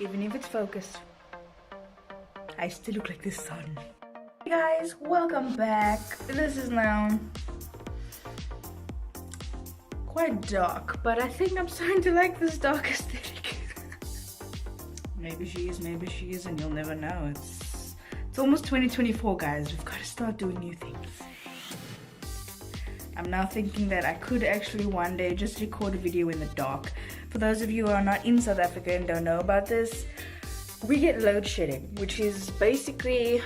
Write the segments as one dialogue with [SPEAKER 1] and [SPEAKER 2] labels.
[SPEAKER 1] even if it's focused, I still look like the sun. Hey guys, welcome back. This is now quite dark, but I think I'm starting to like this dark aesthetic. Maybe she is, and you'll never know. It's almost 2024, guys. We've got to start doing new things. I'm now thinking that I could actually one day just record a video in the dark. For those of you who are not in South Africa and don't know about this, we get load shedding, which is basically,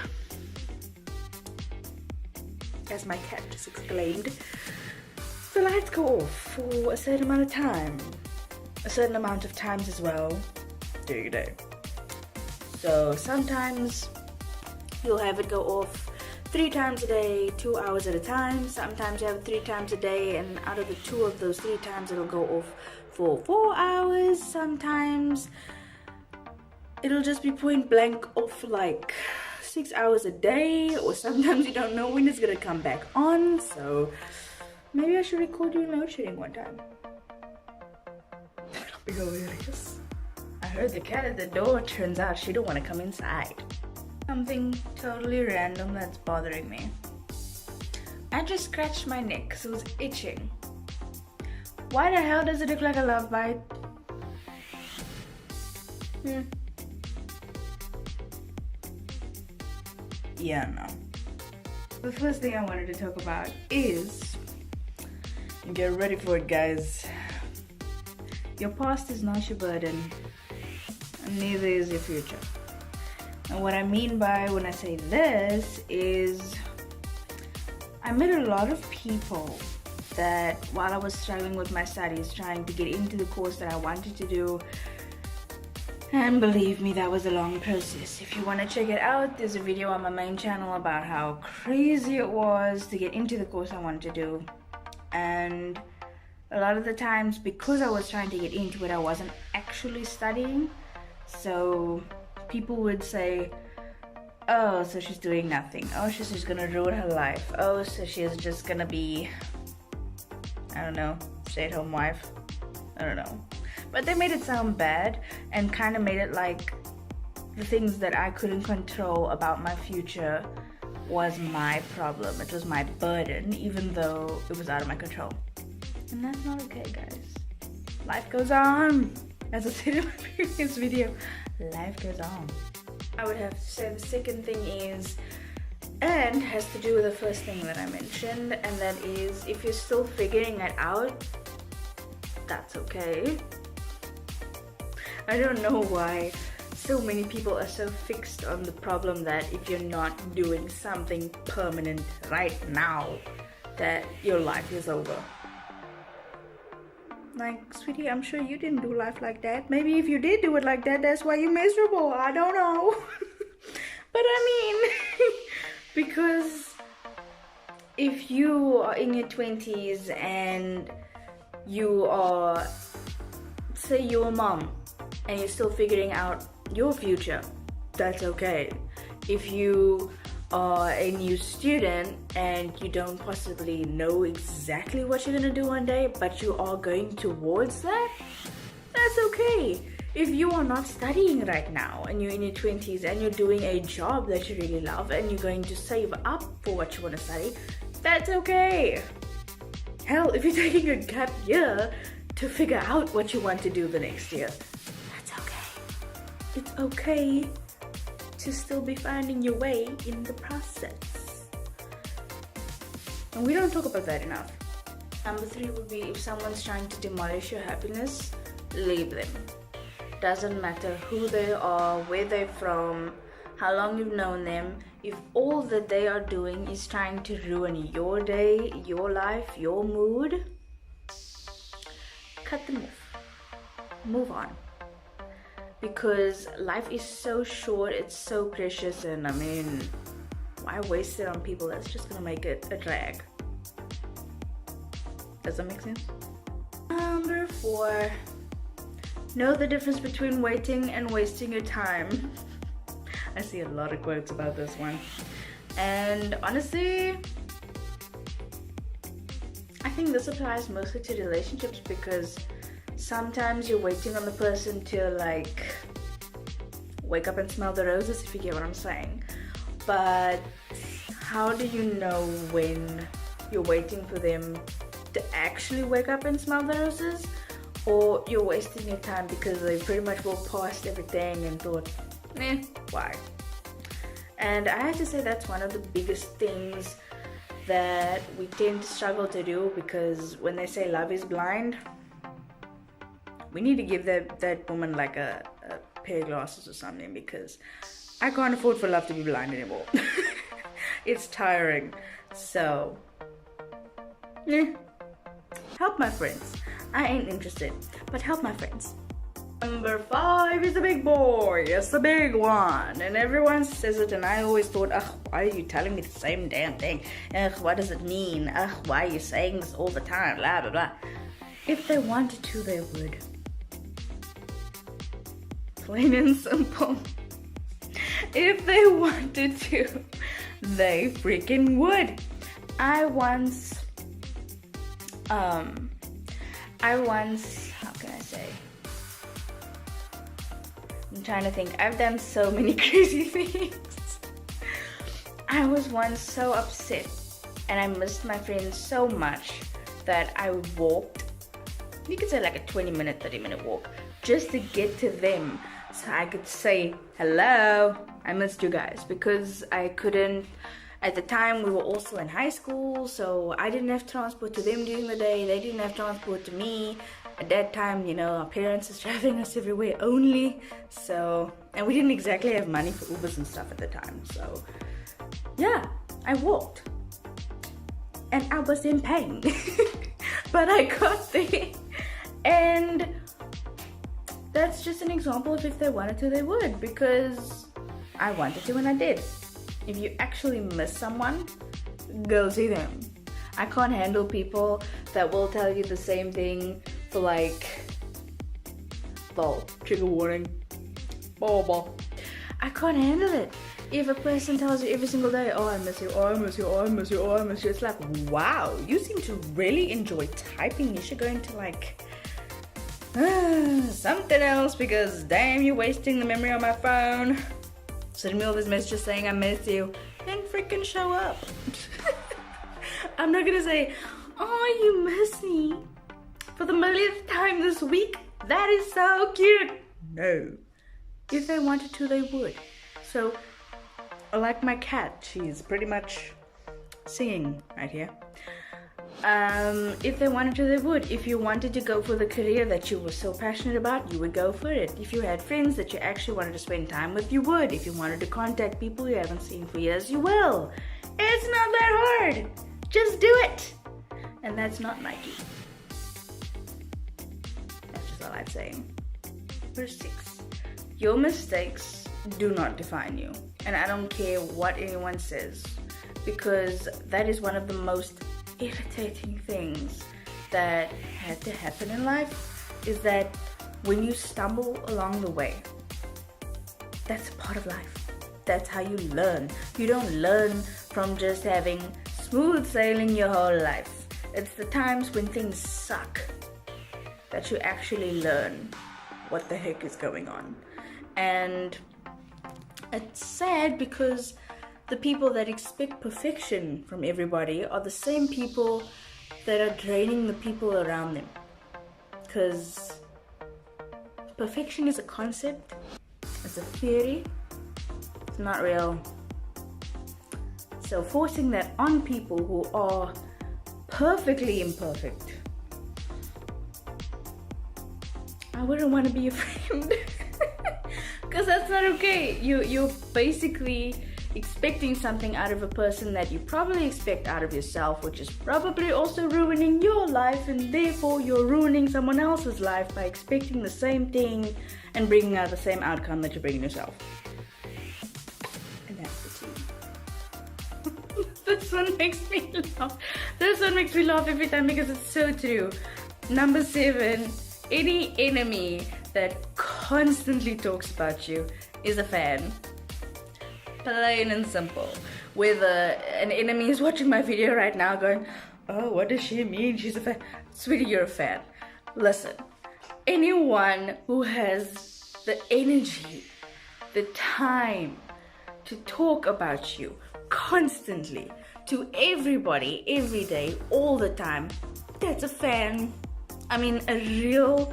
[SPEAKER 1] as my cat just exclaimed, the lights go off for a certain amount of time. A certain amount of times as well during the day. So sometimes you'll have it go off 3 times a day, 2 hours at a time. Sometimes you have it 3 times a day, and out of the 2 of those 3 times it'll go off for 4 hours. Sometimes it'll just be point blank off like 6 hours a day, or sometimes you don't know when it's gonna come back on. So maybe I should record you load shedding one time. That'll be hilarious. I heard the cat at the door. Turns out she don't want to come inside. Something totally random that's bothering me. I just scratched my neck because it was itching. Why the hell does it look like a love bite? Yeah, no. The first thing I wanted to talk about is, get ready for it, guys. Your past is not your burden, and neither is your future. And what I mean by when I say this is, I met a lot of people that while I was struggling with my studies, trying to get into the course that I wanted to do, and believe me, that was a long process. If you want to check it out, there's a video on my main channel about how crazy it was to get into the course I wanted to do. And a lot of the times, because I was trying to get into it, I wasn't actually studying. So people would say, oh, so she's doing nothing. Oh, she's just gonna ruin her life. Oh, so she's just gonna be, I don't know, stay-at-home wife. I don't know. But they made it sound bad and kind of made it like the things that I couldn't control about my future was my problem. It was my burden, even though it was out of my control. And that's not okay, guys. Life goes on. As I said in my previous video, life goes on. I would have to say the second thing is, and has to do with the first thing that I mentioned, and that is, if you're still figuring it out, that's okay. I don't know why so many people are so fixed on the problem that if you're not doing something permanent right now, that your life is over. Like, sweetie, I'm sure you didn't do life like that. Maybe if you did do it like that, that's why you're miserable. I don't know. But I mean, because if you are in your 20s and you are, say you're a mom and you're still figuring out your future, that's okay. If you are a new student and you don't possibly know exactly what you're gonna do one day, but you are going towards that, that's okay. If you are not studying right now and you're in your 20s and you're doing a job that you really love and you're going to save up for what you want to study, that's okay. Hell, if you're taking a gap year to figure out what you want to do the next year, that's okay. It's okay to still be finding your way in the process. And we don't talk about that enough. Number 3 would be, if someone's trying to demolish your happiness, leave them. Doesn't matter who they are, where they're from, how long you've known them. If all that they are doing is trying to ruin your day, your life, your mood, cut them off. Move on. Because life is so short, it's so precious, and I mean, why waste it on people that's just gonna make it a drag? Does that make sense? Number 4, know the difference between waiting and wasting your time. I see a lot of quotes about this one, and honestly, I think this applies mostly to relationships, because sometimes you're waiting on the person to like wake up and smell the roses, if you get what I'm saying. But how do you know when you're waiting for them to actually wake up and smell the roses, or you're wasting your time because they pretty much walked past everything and thought, why? And I have to say that's one of the biggest things that we tend to struggle to do, because when they say love is blind, we need to give that woman like a pair of glasses or something, because I can't afford for love to be blind anymore. It's tiring. So help my friends. I ain't interested, but help my friends. Number 5 is the big boy. It's the big one. And everyone says it, and I always thought, why are you telling me the same damn thing? What does it mean? Why are you saying this all the time? Blah, blah, blah. If they wanted to, they would. Plain and simple. If they wanted to, they freaking would. I once, how can I say? I'm trying to think. I've done so many crazy things. I was once so upset, and I missed my friends so much that I walked, you could say like a 20-minute, 30-minute walk, just to get to them, so I could say, hello, I missed you guys, because I couldn't. At the time, we were also in high school, so I didn't have transport to them during the day. They didn't have transport to me. At that time, our parents was driving us everywhere only. So, and we didn't exactly have money for Ubers and stuff at the time. So, yeah, I walked. And I was in pain. But I got there. And that's just an example of if they wanted to, they would. Because I wanted to and I did. If you actually miss someone, go see them. I can't handle people that will tell you the same thing for trigger warning, I can't handle it. If a person tells you every single day, I miss you, I miss you, I miss you, I miss you, it's like, wow, you seem to really enjoy typing. You should go into something else, because damn, you're wasting the memory on my phone. Send me all these messages saying I miss you, then freaking show up. I'm not gonna say, you miss me for the millionth time this week. That is so cute. No. If they wanted to, they would. So, like my cat, she's pretty much singing right here. If they wanted to, they would. If you wanted to go for the career that you were so passionate about, you would go for it. If you had friends that you actually wanted to spend time with, you would. If you wanted to contact people you haven't seen for years, you will. It's not that hard. Just do it. And that's not Nike. That's just all I'd say. Verse 6. Your mistakes do not define you. And I don't care what anyone says, because that is one of the most irritating things that had to happen in life, is that when you stumble along the way, that's a part of life. That's how you learn. You don't learn from just having smooth sailing your whole life. It's the times when things suck that you actually learn what the heck is going on. And it's sad, because the people that expect perfection from everybody are the same people that are draining the people around them. Because perfection is a concept, it's a theory, it's not real. So forcing that on people who are perfectly imperfect, I wouldn't want to be your friend. Because that's not okay. You're basically expecting something out of a person that you probably expect out of yourself, which is probably also ruining your life, and therefore you're ruining someone else's life by expecting the same thing and bringing out the same outcome that you're bringing yourself. And that's the tea. This one makes me laugh. This one makes me laugh every time, because it's so true. Number 7, any enemy that constantly talks about you is a fan. Plain and simple. Whether an enemy is watching my video right now going, what does she mean? She's a fan. Sweetie, you're a fan. Listen, anyone who has the energy the time to talk about you constantly to everybody, every day, all the time, that's a fan. I mean, a real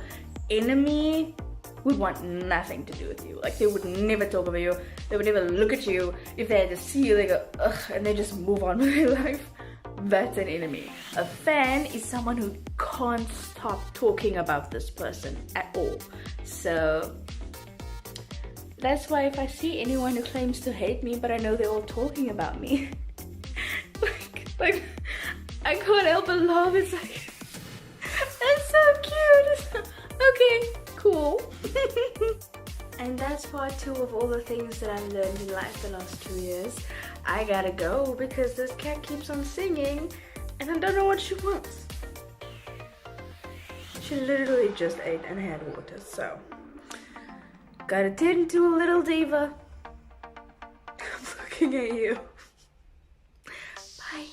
[SPEAKER 1] enemy would want nothing to do with you. Like, they would never talk about you. They would never look at you. If they had to see you, they go, ugh, and they just move on with their life. That's an enemy. A fan is someone who can't stop talking about this person at all. So that's why if I see anyone who claims to hate me, but I know they're all talking about me, like I can't help but laugh. It's like, that's so cute. Okay, cool. And that's part 2 of all the things that I've learned in life the last 2 years. I gotta go because this cat keeps on singing and I don't know what she wants. She literally just ate and had water, so gotta tend to a little diva. I'm looking at you. Bye.